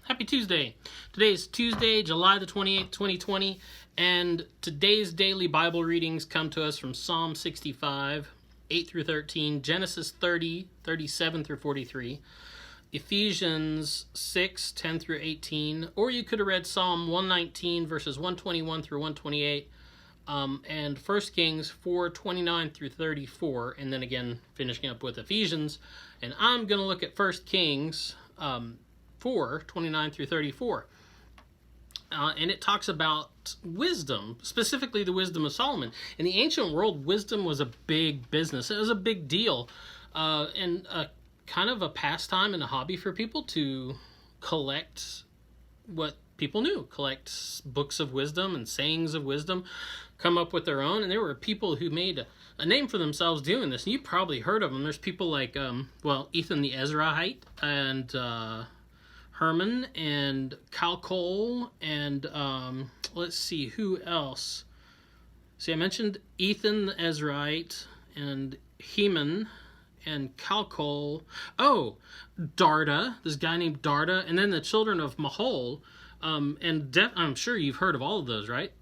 Happy Tuesday. Today is Tuesday, July the 28th, 2020, and today's daily Bible readings come to us from Psalm 65, 8 through 13, Genesis 30, 37 through 43, Ephesians 6, 10 through 18, or you could have read Psalm 119, verses 121 through 128, and 1 Kings 4, 29 through 34, and then again finishing up with Ephesians. And I'm going to look at 1 Kings 4, 29 through 34. And it talks about wisdom, specifically the wisdom of Solomon. In the ancient world, wisdom was a big business. It was a big deal, and kind of a pastime and a hobby for people to collect what people knew, collect books of wisdom and sayings of wisdom, come up with their own. And there were people who made a name for themselves doing this. And you probably heard of them. There's people like, Ethan the Ezrahite, and Herman and Calcol, and let's see, who else? See, I mentioned Ethan the Ezrahite and Heman and Calcol. Oh, Darda, this guy named Darda, and then the Children of Mahol. I'm sure you've heard of all of those, right?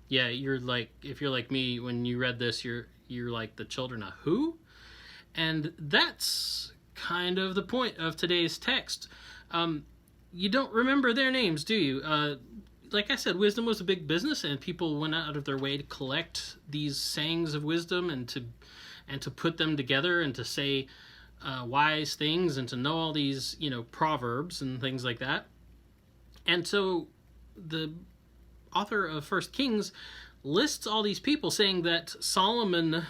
Yeah, you're like, if you're like me, when you read this, you're like, the children of who? And that's kind of the point of today's text. You don't remember their names, do you? Like I said, wisdom was a big business, and people went out of their way to collect these sayings of wisdom and to put them together and to say wise things and to know all these, proverbs and things like that. And so the author of 1 Kings lists all these people, saying that Solomon,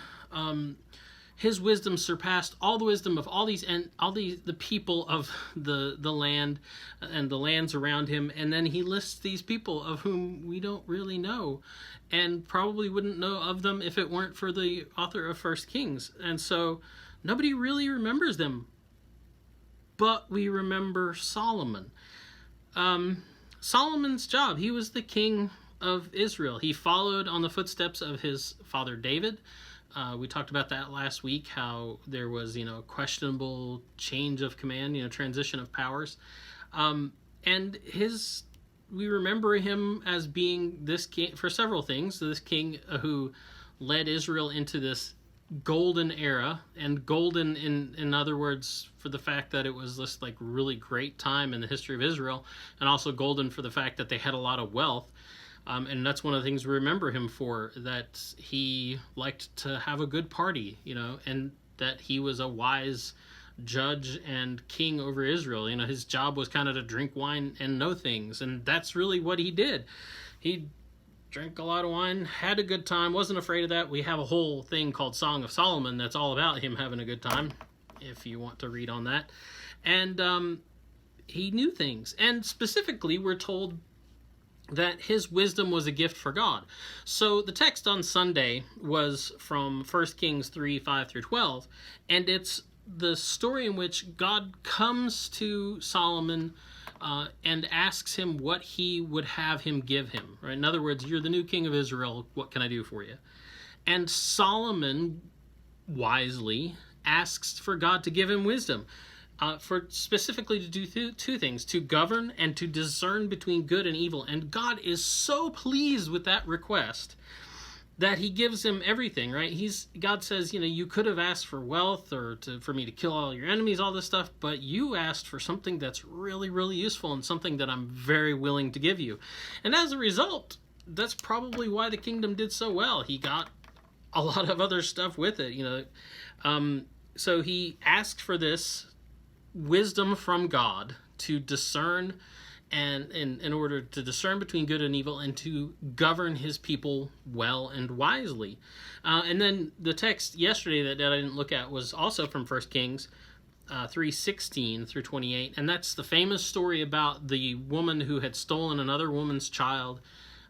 his wisdom surpassed all the wisdom of all the people of the land and the lands around him. And then he lists these people of whom we don't really know, and probably wouldn't know of them if it weren't for the author of 1 Kings. And so nobody really remembers them, but we remember Solomon. Solomon's job, he was the king of Israel. He followed on the footsteps of his father David. We talked about that last week, how there was, questionable change of command, transition of powers. And we remember him as being this king for several things. This king who led Israel into this golden era, and golden in other words for the fact that it was this like really great time in the history of Israel, and also golden for the fact that they had a lot of wealth. And that's one of the things we remember him for, that he liked to have a good party, and that he was a wise judge and king over Israel. His job was kind of to drink wine and know things, and that's really what he did. He drank a lot of wine, had a good time, wasn't afraid of that. We have a whole thing called Song of Solomon that's all about him having a good time, if you want to read on that. And he knew things, and specifically we're told that his wisdom was a gift for God. So the text on Sunday was from 1 Kings 3, 5 through 12, and it's the story in which God comes to Solomon and asks him what he would have him give him. Right? In other words, you're the new king of Israel, what can I do for you? And Solomon wisely asks for God to give him wisdom. For specifically to do two things, to govern and to discern between good and evil. And God is so pleased with that request that he gives him everything, right? God says, you could have asked for wealth or for me to kill all your enemies, all this stuff, but you asked for something that's really, really useful and something that I'm very willing to give you. And as a result, that's probably why the kingdom did so well. He got a lot of other stuff with it, So he asked for this wisdom from God to discern, and in order to discern between good and evil, and to govern his people well and wisely. And then the text yesterday that I didn't look at was also from 1 Kings 3:16 through 28, and that's the famous story about the woman who had stolen another woman's child,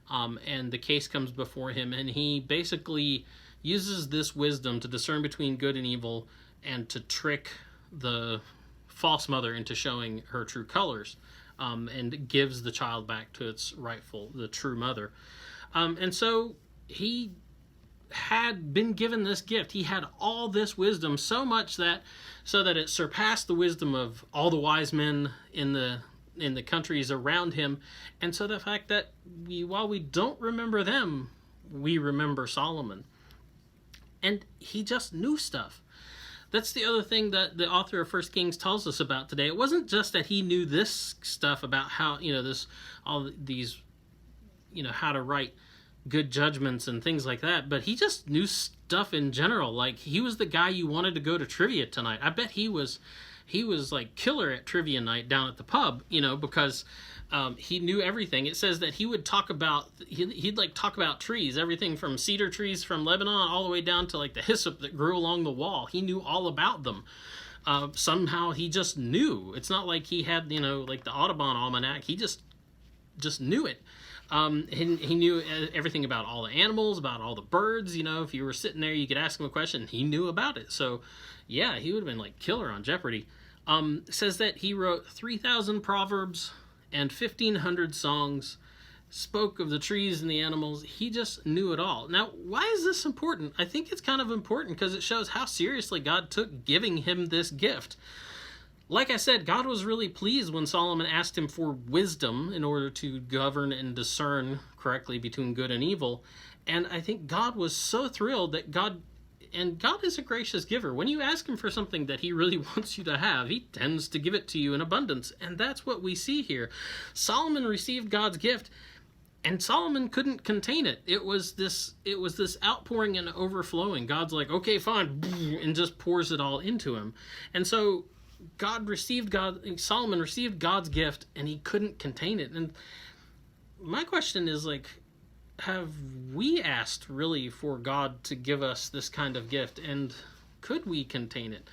and the case comes before him, and he basically uses this wisdom to discern between good and evil and to trick the false mother into showing her true colors, and gives the child back to its the true mother. And so he had been given this gift. He had all this wisdom, so much that it surpassed the wisdom of all the wise men in the countries around him. And so the fact that while we don't remember them, we remember Solomon. And he just knew stuff. That's the other thing that the author of 1 Kings tells us about today. It wasn't just that he knew this stuff about how, all these, how to write good judgments and things like that, but he just knew stuff in general. Like, he was the guy you wanted to go to trivia tonight. I bet he was like killer at trivia night down at the pub, because he knew everything. It says that he would talk about, he'd like talk about trees, everything from cedar trees from Lebanon all the way down to like the hyssop that grew along the wall. He knew all about them. Somehow he just knew. It's not like he had, like the Audubon Almanac. He just knew it. He knew everything about all the animals, about all the birds. If you were sitting there, you could ask him a question. He knew about it. So, yeah, he would have been like killer on Jeopardy. It says that he wrote 3,000 proverbs and 1,500 songs, spoke of the trees and the animals. He just knew it all. Now, why is this important? I think it's kind of important because it shows how seriously God took giving him this gift. Like I said, God was really pleased when Solomon asked him for wisdom in order to govern and discern correctly between good and evil. And I think God was so thrilled that God is a gracious giver. When you ask him for something that he really wants you to have, he tends to give it to you in abundance. And that's what we see here. Solomon received God's gift, and Solomon couldn't contain it. It was this outpouring and overflowing. God's like, okay, fine, and just pours it all into him. And so Solomon received God's gift, and he couldn't contain it. And my question is, like, have we asked really for God to give us this kind of gift, and could we contain it?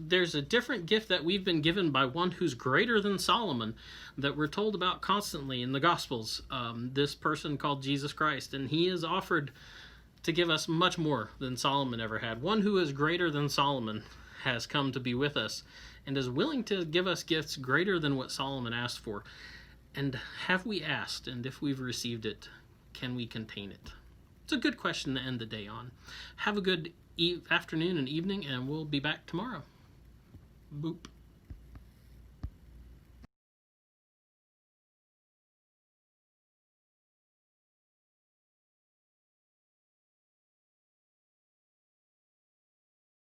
There's a different gift that we've been given by one who's greater than Solomon that we're told about constantly in the Gospels. This person called Jesus Christ, and he is offered to give us much more than Solomon ever had. One who is greater than Solomon has come to be with us and is willing to give us gifts greater than what Solomon asked for. And have we asked? And if we've received it, can we contain it? It's a good question to end the day on. Have a good afternoon and evening, and we'll be back tomorrow. Boop.